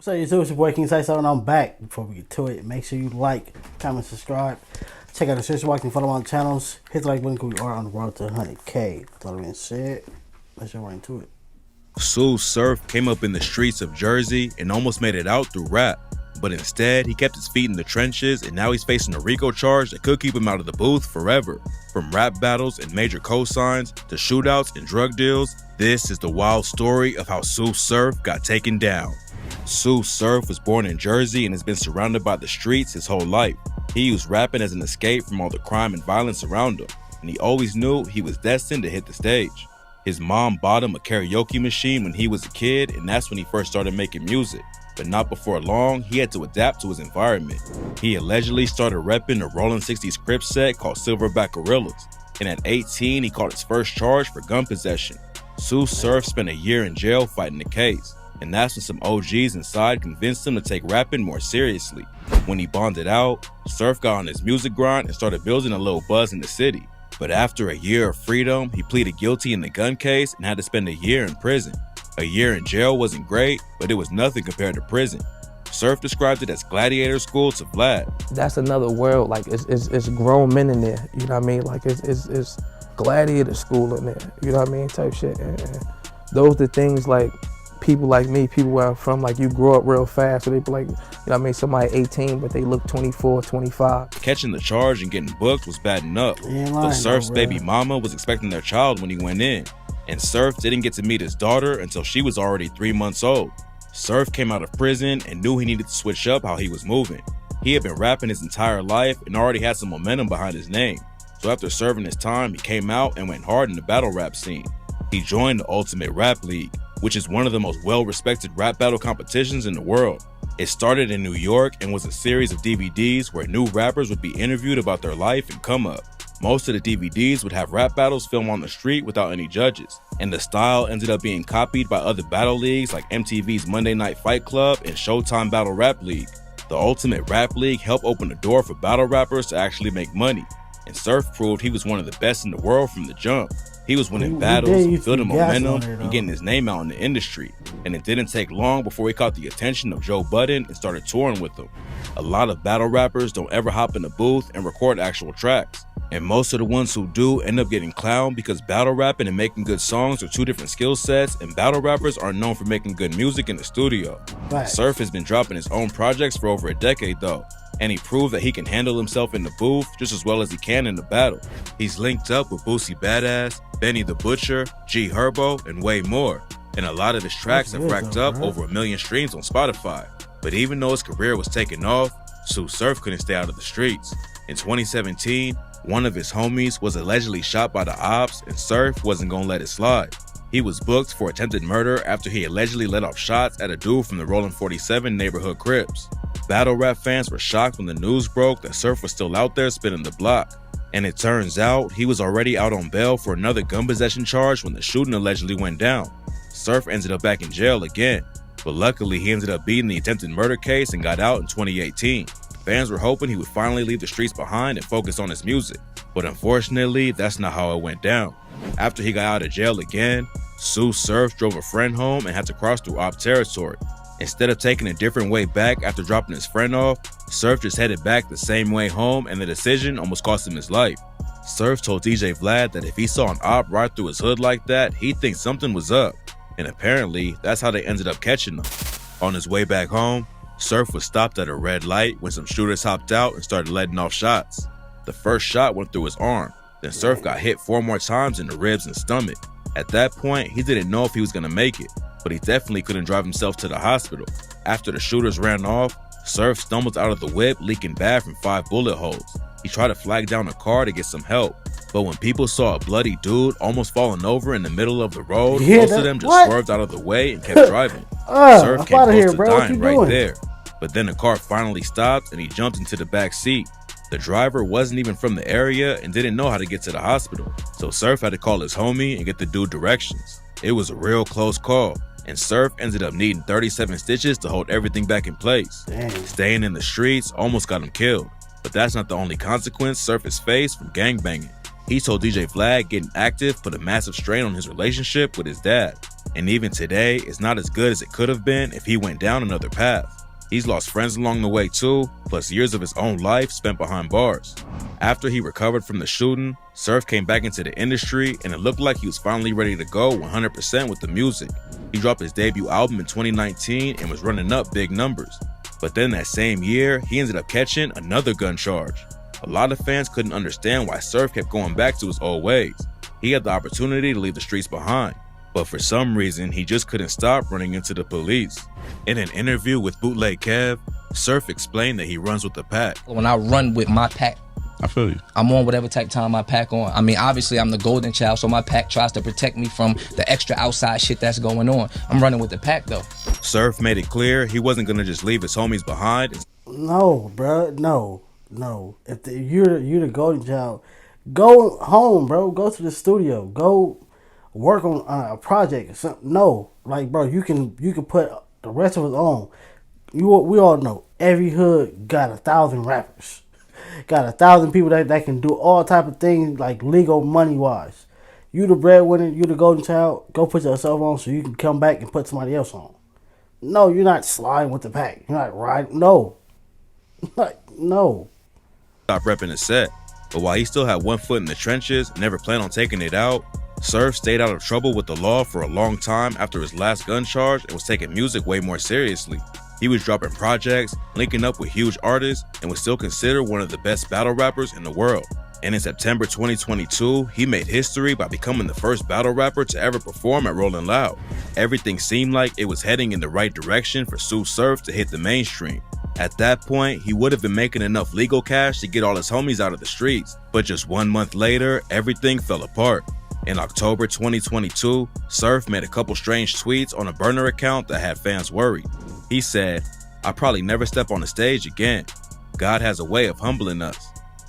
So YouTube, it's your boy King Say and I'm back. Before we get to it, make sure you like, comment, subscribe. Check out the description box and follow my channels. Hit the like button because we are on the road to 100K. With all that being said, let's jump right into it. Tsu Surf came up in the streets of Jersey and almost made it out through rap. But instead, he kept his feet in the trenches and now he's facing a RICO charge that could keep him out of the booth forever. From rap battles and major cosigns to shootouts and drug deals, this is the wild story of how Tsu Surf got taken down. Tsu Surf was born in Jersey and has been surrounded by the streets his whole life. He used rapping as an escape from all the crime and violence around him, and he always knew he was destined to hit the stage. His mom bought him a karaoke machine when he was a kid, and that's when he first started making music. But not before long, he had to adapt to his environment. He allegedly started repping a Rolling 60s Crip set called Silverback Gorillas, and at 18, he caught his first charge for gun possession. Tsu Surf spent a year in jail fighting the case, and that's when some OGs inside convinced him to take rapping more seriously. When he bonded out, Surf got on his music grind and started building a little buzz in the city. But after a year of freedom, he pleaded guilty in the gun case and had to spend a year in prison. A year in jail wasn't great, but it was nothing compared to prison. Surf described it as gladiator school to Vlad. That's another world. Like it's grown men in there. You know what I mean? Like it's gladiator school in there. You know what I mean? Type shit. And those are things like people like me, people where I'm from, like you grow up real fast. So they be like, you know what I mean? Somebody 18, but they look 24, 25. Catching the charge and getting booked was bad enough, but Surf's baby mama was expecting their child when he went in. And Surf didn't get to meet his daughter until she was already 3 months old. Surf came out of prison and knew he needed to switch up how he was moving. He had been rapping his entire life and already had some momentum behind his name. So after serving his time, he came out and went hard in the battle rap scene. He joined the Ultimate Rap League, which is one of the most well-respected rap battle competitions in the world. It started in New York and was a series of DVDs where new rappers would be interviewed about their life and come up. Most of the DVDs would have rap battles filmed on the street without any judges, and the style ended up being copied by other battle leagues like MTV's Monday Night Fight Club and Showtime Battle Rap League. The Ultimate Rap League helped open the door for battle rappers to actually make money, and Surf proved he was one of the best in the world from the jump. He was winning battles, building momentum, and getting his name out in the industry. And it didn't take long before he caught the attention of Joe Budden and started touring with him. A lot of battle rappers don't ever hop in the booth and record actual tracks. And most of the ones who do end up getting clowned because battle rapping and making good songs are two different skill sets, and battle rappers are known for making good music in the studio. Surf has been dropping his own projects for over a decade though, and he proved that he can handle himself in the booth just as well as he can in the battle. He's linked up with Boosie Badass, Benny the Butcher, G Herbo, and way more. And a lot of his tracks have racked up over 1 million streams on Spotify. But even though his career was taking off, Tsu Surf couldn't stay out of the streets. In 2017, one of his homies was allegedly shot by the ops, and Surf wasn't gonna let it slide. He was booked for attempted murder after he allegedly let off shots at a dude from the Rolling 47 neighborhood Crips. Battle rap fans were shocked when the news broke that Surf was still out there spinning the block. And it turns out he was already out on bail for another gun possession charge when the shooting allegedly went down. Surf ended up back in jail again, but luckily he ended up beating the attempted murder case and got out in 2018. Fans were hoping he would finally leave the streets behind and focus on his music, but unfortunately, that's not how it went down. After he got out of jail again, Tsu Surf drove a friend home and had to cross through op territory. Instead of taking a different way back after dropping his friend off, Surf just headed back the same way home, and the decision almost cost him his life. Surf told DJ Vlad that if he saw an op ride through his hood like that, he'd think something was up, and apparently that's how they ended up catching him. On his way back home, Surf was stopped at a red light when some shooters hopped out and started letting off shots. The first shot went through his arm, then Surf got hit 4 more times in the ribs and stomach. At that point, he didn't know if he was gonna make it, but he definitely couldn't drive himself to the hospital. After the shooters ran off, Surf stumbled out of the whip leaking bad from 5 bullet holes. He tried to flag down a car to get some help, but when people saw a bloody dude almost falling over in the middle of the road, most of them just swerved out of the way and kept driving. Surf came close to dying right there, but then the car finally stopped and he jumped into the back seat. The driver wasn't even from the area and didn't know how to get to the hospital, so Surf had to call his homie and get the dude directions. It was a real close call, and Surf ended up needing 37 stitches to hold everything back in place. Staying in the streets almost got him killed, but that's not the only consequence Surf has faced from gangbanging. He told DJ Vlad getting active put a massive strain on his relationship with his dad. And even today, it's not as good as it could have been if he went down another path. He's lost friends along the way too, plus years of his own life spent behind bars. After he recovered from the shooting, Surf came back into the industry and it looked like he was finally ready to go 100% with the music. He dropped his debut album in 2019 and was running up big numbers. But then that same year, he ended up catching another gun charge. A lot of fans couldn't understand why Surf kept going back to his old ways. He had the opportunity to leave the streets behind, but for some reason, he just couldn't stop running into the police. In an interview with Bootleg Kev, Surf explained that he runs with the pack. When I run with my pack, I feel you. I'm on whatever type of time my pack on. I mean, obviously, I'm the golden child, so my pack tries to protect me from the extra outside shit that's going on. I'm running with the pack, though. Surf made it clear he wasn't going to just leave his homies behind. No, bro. No. If you're the golden child, go home, bro. Go to the studio. Go work on a project or something. No. Like, bro, you can put the rest of us on. We all know every hood got 1,000 rappers. Got 1,000 people that can do all type of things, like legal money wise. You the breadwinner, you the golden child. Go put yourself on so you can come back and put somebody else on. No, you're not sliding with the pack. You're not riding. No. Like, no. Stop repping his set. But while he still had one foot in the trenches and never planned on taking it out, Surf stayed out of trouble with the law for a long time after his last gun charge and was taking music way more seriously. He was dropping projects, linking up with huge artists, and was still considered one of the best battle rappers in the world. And in September 2022, he made history by becoming the first battle rapper to ever perform at Rolling Loud. Everything seemed like it was heading in the right direction for Sue Surf to hit the mainstream. At that point, he would have been making enough legal cash to get all his homies out of the streets. But just 1 month later, everything fell apart. In October 2022, Surf made a couple strange tweets on a burner account that had fans worried. He said, "I'll probably never step on the stage again. God has a way of humbling us.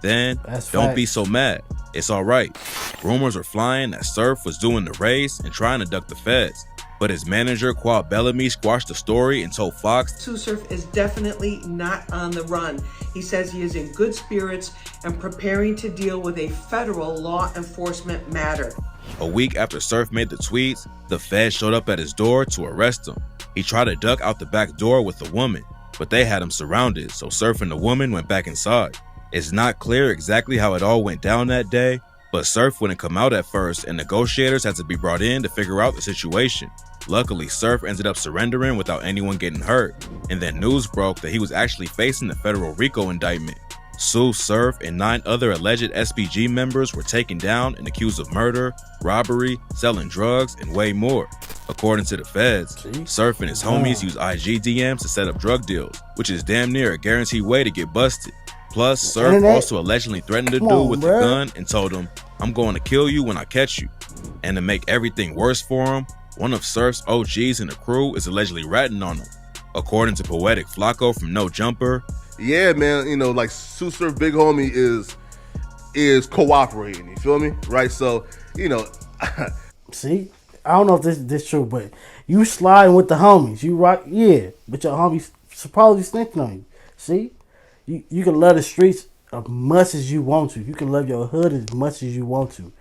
Then, don't be so mad. It's all right." Rumors were flying that Surf was doing the race and trying to duck the feds. But his manager, Quad Bellamy, squashed the story and told Fox, Sue Surf is definitely not on the run. He says he is in good spirits and preparing to deal with a federal law enforcement matter. A week after Surf made the tweets, the feds showed up at his door to arrest him. He tried to duck out the back door with a woman, but they had him surrounded, so Surf and the woman went back inside. It's not clear exactly how it all went down that day, but Surf wouldn't come out at first and negotiators had to be brought in to figure out the situation. Luckily, Surf ended up surrendering without anyone getting hurt, and then news broke that he was actually facing a federal RICO indictment. Sue Surf and 9 other alleged SPG members were taken down and accused of murder, robbery, selling drugs, and way more. According to the feds, Surf and his homies used IG DMs to set up drug deals, which is damn near a guaranteed way to get busted. Plus, Surf also allegedly threatened the dude with the gun and told him, "I'm going to kill you when I catch you." And to make everything worse for him, one of Surf's OGs in the crew is allegedly ratting on him. According to Poetic Flacco from No Jumper, yeah, man, you know, like Sue Surf big homie is cooperating, you feel me? Right? So, you know. See, I don't know if this true, but you sliding with the homies. You right, yeah, but your homies supposedly snitching on you. See? You can love the streets as much as you want to. You can love your hood as much as you want to.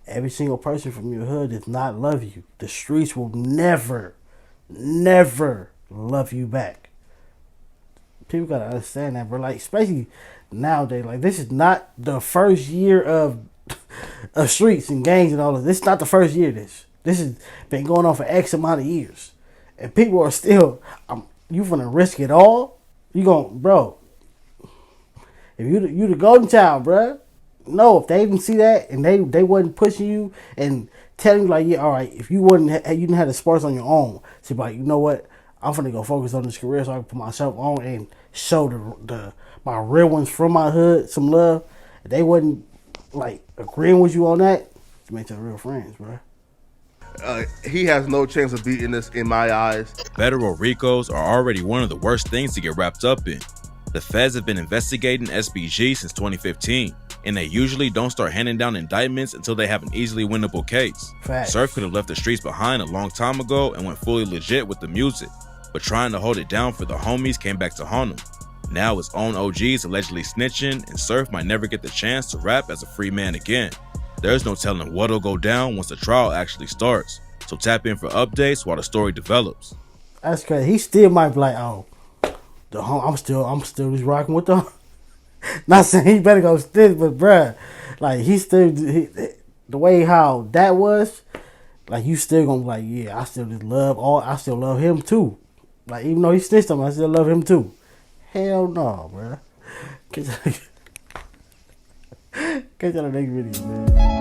Every single person from your hood does not love you. The streets will never love you back. People gotta understand that, bro. Like, especially nowadays, like, this is not the first year of streets and gangs and all of this. This is not the first year of this. This has been going on for X amount of years. And people are still, you gonna risk it all? You gonna, bro. If you the golden child, bruh. No, if they didn't see that and they wasn't pushing you and telling you, like, yeah, all right, if you didn't have the sparks on your own, so like, you know what, I'm finna go focus on this career so I can put myself on and show my real ones from my hood some love. If they wasn't like agreeing with you on that, you make your real friends, bruh. He has no chance of beating this in my eyes. Federal RICOs are already one of the worst things to get wrapped up in. The feds have been investigating SPG since 2015, and they usually don't start handing down indictments until they have an easily winnable case. Facts. Surf could have left the streets behind a long time ago and went fully legit with the music, but trying to hold it down for the homies came back to haunt him. Now his own OGs allegedly snitching, and Surf might never get the chance to rap as a free man again. There's no telling what'll go down once the trial actually starts. so tap in for updates while the story develops. That's crazy. He still might be like, oh, I'm still just rocking with the. Not saying he better go stick, but bruh, like the way how that was, like you still gonna be like, yeah, I still love him too. Like even though he snitched on me, I still love him too. Hell no, bruh. Catch y'all in the next video, man.